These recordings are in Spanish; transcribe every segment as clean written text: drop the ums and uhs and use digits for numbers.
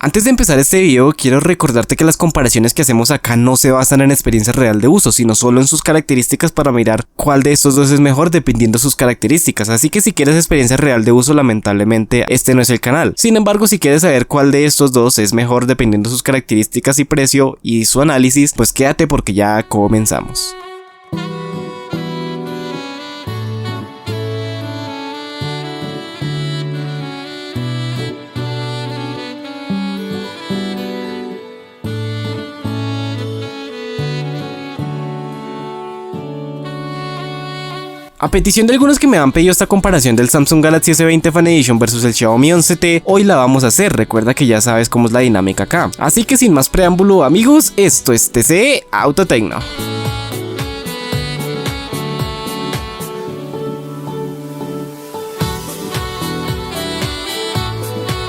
Antes de empezar este video, quiero recordarte que las comparaciones que hacemos acá no se basan en experiencia real de uso, sino solo en sus características para mirar cuál de estos dos es mejor dependiendo de sus características. Así que si quieres experiencia real de uso, lamentablemente este no es el canal. Sin embargo, si quieres saber cuál de estos dos es mejor dependiendo de sus características y precio y su análisis, pues quédate porque ya comenzamos. A petición de algunos que me han pedido esta comparación del Samsung Galaxy S20 Fan Edition versus el Xiaomi 11T, hoy la vamos a hacer. Recuerda que ya sabes cómo es la dinámica acá. Así que sin más preámbulo, amigos, esto es TCE Autotecno.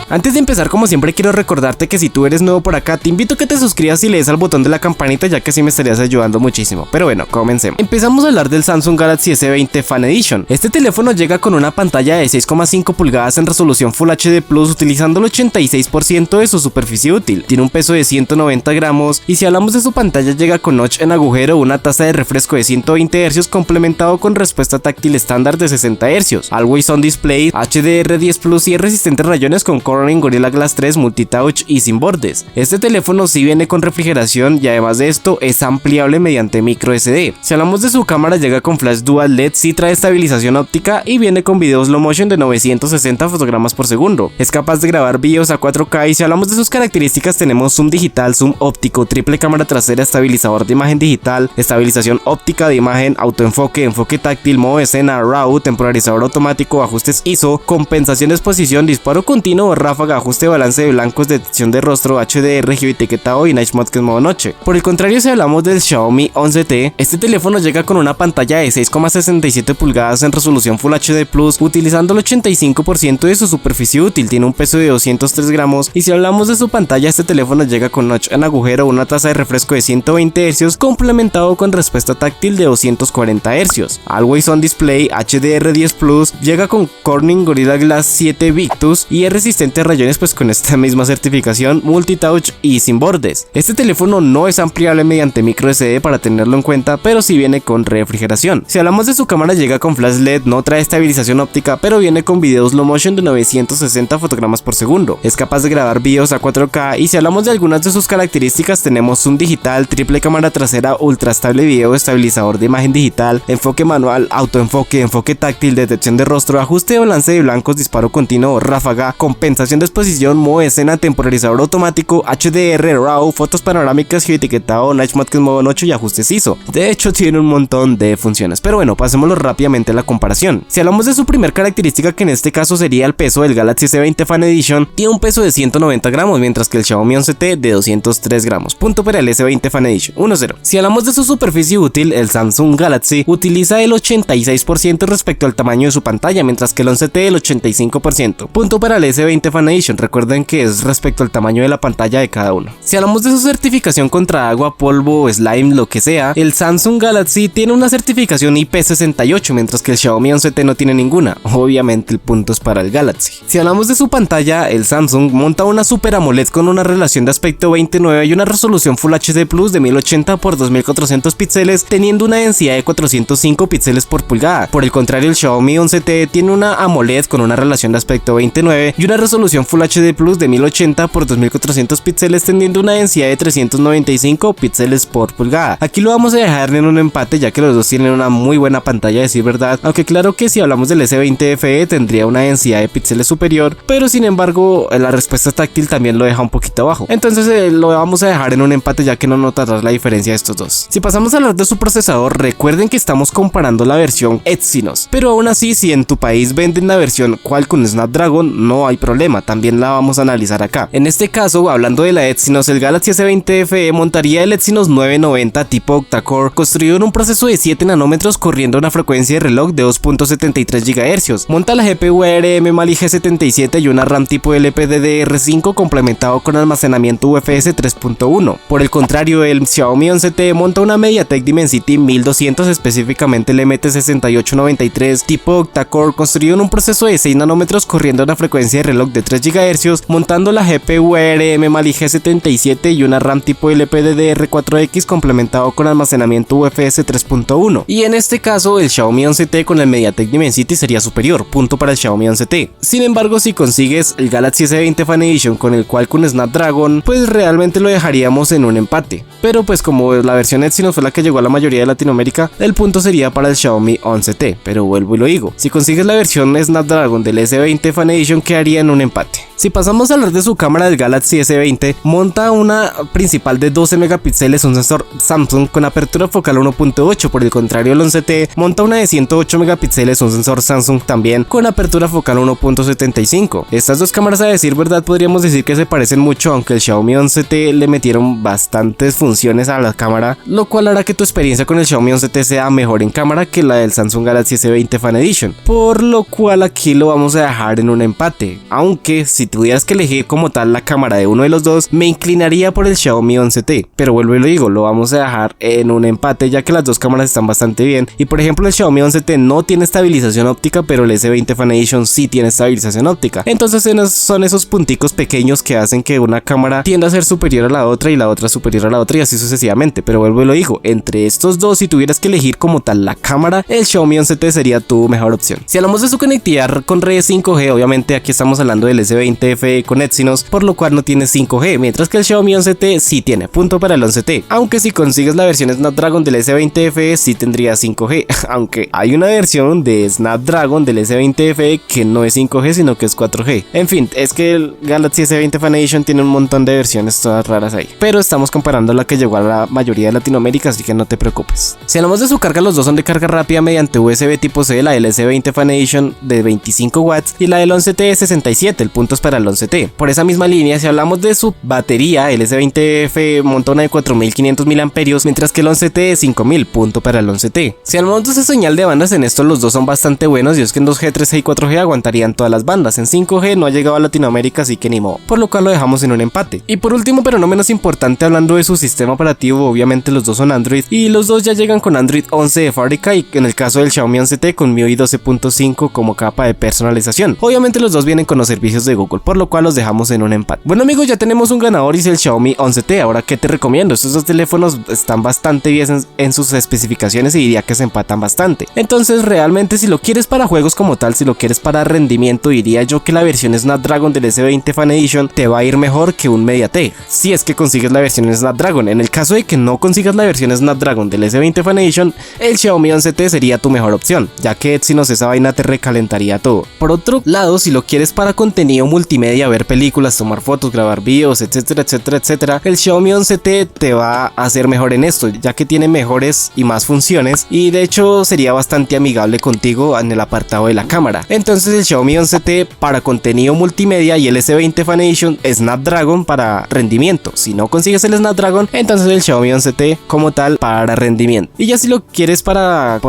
Antes de empezar, como siempre, quiero recordarte que si tú eres nuevo por acá, te invito a que te suscribas y le des al botón de la campanita, ya que así me estarías ayudando muchísimo. Pero bueno, comencemos. Empezamos a hablar del Samsung Galaxy S20 Fan Edition. Este teléfono llega con una pantalla de 6,5 pulgadas en resolución Full HD Plus, utilizando el 86% de su superficie útil. Tiene un peso de 190 gramos y si hablamos de su pantalla, llega con notch en agujero, una tasa de refresco de 120 Hz complementado con respuesta táctil estándar de 60 Hz, Always On Display, HDR10 Plus y es resistente a rayones con Gorilla Glass 3 Multitouch y sin bordes. Este teléfono sí viene con refrigeración y además de esto es ampliable mediante micro SD. Si hablamos de su cámara, llega con flash dual LED, sí trae estabilización óptica y viene con video slow motion de 960 fotogramas por segundo. Es capaz de grabar videos a 4K y si hablamos de sus características, tenemos zoom digital, zoom óptico, triple cámara trasera, estabilizador de imagen digital, estabilización óptica de imagen, autoenfoque, enfoque táctil, modo escena, RAW, temporalizador automático, ajustes ISO, compensación de exposición, disparo continuo, ráfaga, ajuste de balance de blancos, detección de rostro, HDR, geoetiquetado y Night Mode, que es modo noche. Por el contrario, si hablamos del Xiaomi 11T, este teléfono llega con una pantalla de 6,67 pulgadas en resolución Full HD Plus, utilizando el 85% de su superficie útil. Tiene un peso de 203 gramos y si hablamos de su pantalla, este teléfono llega con notch en agujero, una tasa de refresco de 120 Hz complementado con respuesta táctil de 240 Hz, Always On Display, HDR10 Plus, llega con Corning Gorilla Glass 7 Victus y es resistente a rayones pues con esta misma certificación, multitouch y sin bordes. Este teléfono no es ampliable mediante micro SD para tenerlo en cuenta, pero sí viene con refrigeración. Si hablamos de su cámara, llega con flash LED, no trae estabilización óptica, pero viene con video slow motion de 960 fotogramas por segundo. Es capaz de grabar videos a 4K y si hablamos de algunas de sus características, tenemos zoom digital, triple cámara trasera, ultra estable video, estabilizador de imagen digital, enfoque manual, autoenfoque, enfoque táctil, detección de rostro, ajuste de balance de blancos, disparo continuo, ráfaga, compensación de exposición, modo escena, temporalizador automático, HDR, RAW, fotos panorámicas, geoetiquetado, Night Mode, que es modo noche y ajustes ISO. De hecho, tiene un montón de funciones, pero bueno, pasémoslo rápidamente a la comparación. Si hablamos de su primer característica, que en este caso sería el peso, del Galaxy S20 Fan Edition tiene un peso de 190 gramos, mientras que el Xiaomi 11T de 203 gramos. Punto para el S20 Fan Edition, 1-0. Si hablamos de su superficie útil, el Samsung Galaxy utiliza el 86% respecto al tamaño de su pantalla, mientras que el 11T el 85%. Punto para el S20 Fan Edition. Recuerden que es respecto al tamaño de la pantalla de cada uno. Si hablamos de su certificación contra agua, polvo, slime, lo que sea, el Samsung Galaxy tiene una certificación IP68, mientras que el Xiaomi 11T no tiene ninguna. Obviamente el punto es para el Galaxy. Si hablamos de su pantalla, el Samsung monta una Super AMOLED con una relación de aspecto 20:9 y una resolución Full HD Plus de 1080 x 2400 píxeles, teniendo una densidad de 405 píxeles por pulgada. Por el contrario, el Xiaomi 11T tiene una AMOLED con una relación de aspecto 20:9 y una resolución Full HD Plus de 1080 x 2400 píxeles, teniendo una densidad de 395 píxeles por pulgada. Aquí lo vamos a dejar en un empate, ya que los dos tienen una muy buena pantalla, a decir verdad, aunque claro que si hablamos del S20 FE tendría una densidad de píxeles superior, pero sin embargo la respuesta táctil también lo deja un poquito abajo. Entonces lo vamos a dejar en un empate, ya que no notarás la diferencia de estos dos. Si pasamos a hablar de su procesador, recuerden que estamos comparando la versión Exynos, pero aún así, si en tu país venden la versión Qualcomm Snapdragon, no hay problema, también la vamos a analizar acá. En este caso, hablando de la Exynos, el Galaxy S20 FE montaría el Exynos 990 tipo octa-core, construido en un proceso de 7 nanómetros corriendo a una frecuencia de reloj de 2.73 GHz. Monta la GPU ARM Mali G77 y una RAM tipo LPDDR5 complementado con almacenamiento UFS 3.1. Por el contrario, el Xiaomi 11T monta una MediaTek Dimensity 1200, específicamente el MT6893 tipo octa-core, construido en un proceso de 6 nanómetros corriendo a una frecuencia de reloj de de 3 GHz, montando la GPU ARM Mali G77 y una RAM tipo LPDDR4X complementado con almacenamiento UFS 3.1. Y en este caso el Xiaomi 11T con el MediaTek Dimensity sería superior, punto para el Xiaomi 11T. Sin embargo, si consigues el Galaxy S20 Fan Edition con el Qualcomm Snapdragon, pues realmente lo dejaríamos en un empate. Pero pues como la versión Exynos fue la que llegó a la mayoría de Latinoamérica, el punto sería para el Xiaomi 11T. Pero vuelvo y lo digo, si consigues la versión Snapdragon del S20 Fan Edition quedaría en un empate. Si pasamos a hablar de su cámara del Galaxy S20, monta una principal de 12 megapíxeles, un sensor Samsung con apertura focal 1.8, por el contrario el 11T monta una de 108 megapíxeles, un sensor Samsung también con apertura focal 1.75. Estas dos cámaras, a decir verdad, podríamos decir que se parecen mucho, aunque el Xiaomi 11T le metieron bastantes funciones a la cámara, lo cual hará que tu experiencia con el Xiaomi 11T sea mejor en cámara que la del Samsung Galaxy S20 Fan Edition, por lo cual aquí lo vamos a dejar en un empate, aunque si tuvieras que elegir como tal la cámara de uno de los dos, me inclinaría por el Xiaomi 11T, pero vuelvo y lo digo, lo vamos a dejar en un empate ya que las dos cámaras están bastante bien. Y por ejemplo el Xiaomi 11T no tiene estabilización óptica, pero el S20 Fan Edition sí tiene estabilización óptica, entonces son esos punticos pequeños que hacen que una cámara tienda a ser superior a la otra y la otra superior a la otra y así sucesivamente. Pero vuelvo y lo digo, entre estos dos, si tuvieras que elegir como tal la cámara, el Xiaomi 11T sería tu mejor opción. Si hablamos de su conectividad con redes 5G, obviamente aquí estamos hablando del S20 FE con Exynos, por lo cual no tiene 5G, mientras que el Xiaomi 11T sí tiene, punto para el 11T, aunque si consigues la versión Snapdragon del S20 FE sí tendría 5G, aunque hay una versión de Snapdragon del S20 FE que no es 5G sino que es 4G. En fin, es que el Galaxy S20 Fan Edition tiene un montón de versiones todas raras ahí, pero estamos comparando la que llegó a la mayoría de Latinoamérica, así que no te preocupes. Si hablamos de su carga, los dos son de carga rápida mediante USB tipo C, la del S20 Fan Edition de 25 watts y la del 11T de 67, el punto es para el 11T. Por esa misma línea, si hablamos de su batería, el S20F monta una de 4500 mAh, mientras que el 11T de 5000, punto para el 11T. Si hablamos de esa señal de bandas, en esto los dos son bastante buenos, y es que en 2G, 3G y 4G aguantarían todas las bandas. En 5G no ha llegado a Latinoamérica, así que ni modo, por lo cual lo dejamos en un empate. Y por último, pero no menos importante, hablando de su sistema operativo, obviamente los dos son Android, y los dos ya llegan con Android 11 de fábrica, y en el caso del Xiaomi 11T con MIUI 12.5 como capa de personalización. Obviamente los dos vienen con los servicios de Google, por lo cual los dejamos en un empate. Bueno amigos, ya tenemos un ganador y es el Xiaomi 11T. Ahora, ¿qué te recomiendo? Estos dos teléfonos están bastante bien en sus especificaciones y diría que se empatan bastante. Entonces realmente, si lo quieres para juegos como tal, si lo quieres para rendimiento, diría yo que la versión Snapdragon del S20 Fan Edition te va a ir mejor que un MediaTek, si es que consigues la versión Snapdragon. En el caso de que no consigas la versión Snapdragon del S20 Fan Edition, el Xiaomi 11T sería tu mejor opción, ya que Exynos esa vaina te recalentaría todo. Por otro lado, si lo quieres para contenido multimedia, ver películas, tomar fotos, grabar videos, etcétera, etcétera, etcétera, el Xiaomi 11T te va a hacer mejor en esto, ya que tiene mejores y más funciones, y de hecho sería bastante amigable contigo en el apartado de la cámara. Entonces el Xiaomi 11T para contenido multimedia y el S20 Fan Edition Snapdragon para rendimiento. Si no consigues el Snapdragon, entonces el Xiaomi 11T como tal para rendimiento. Y ya si lo quieres para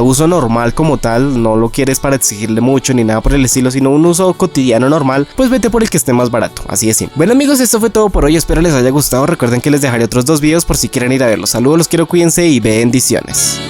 uso normal como tal, no lo quieres para exigirle mucho ni nada por el estilo, sino un uso cotidiano normal, pues vete por el que esté más barato, así es simple. Bueno amigos, esto fue todo por hoy, espero les haya gustado. Recuerden que les dejaré otros dos videos por si quieren ir a verlos. Saludos, los quiero, cuídense y bendiciones.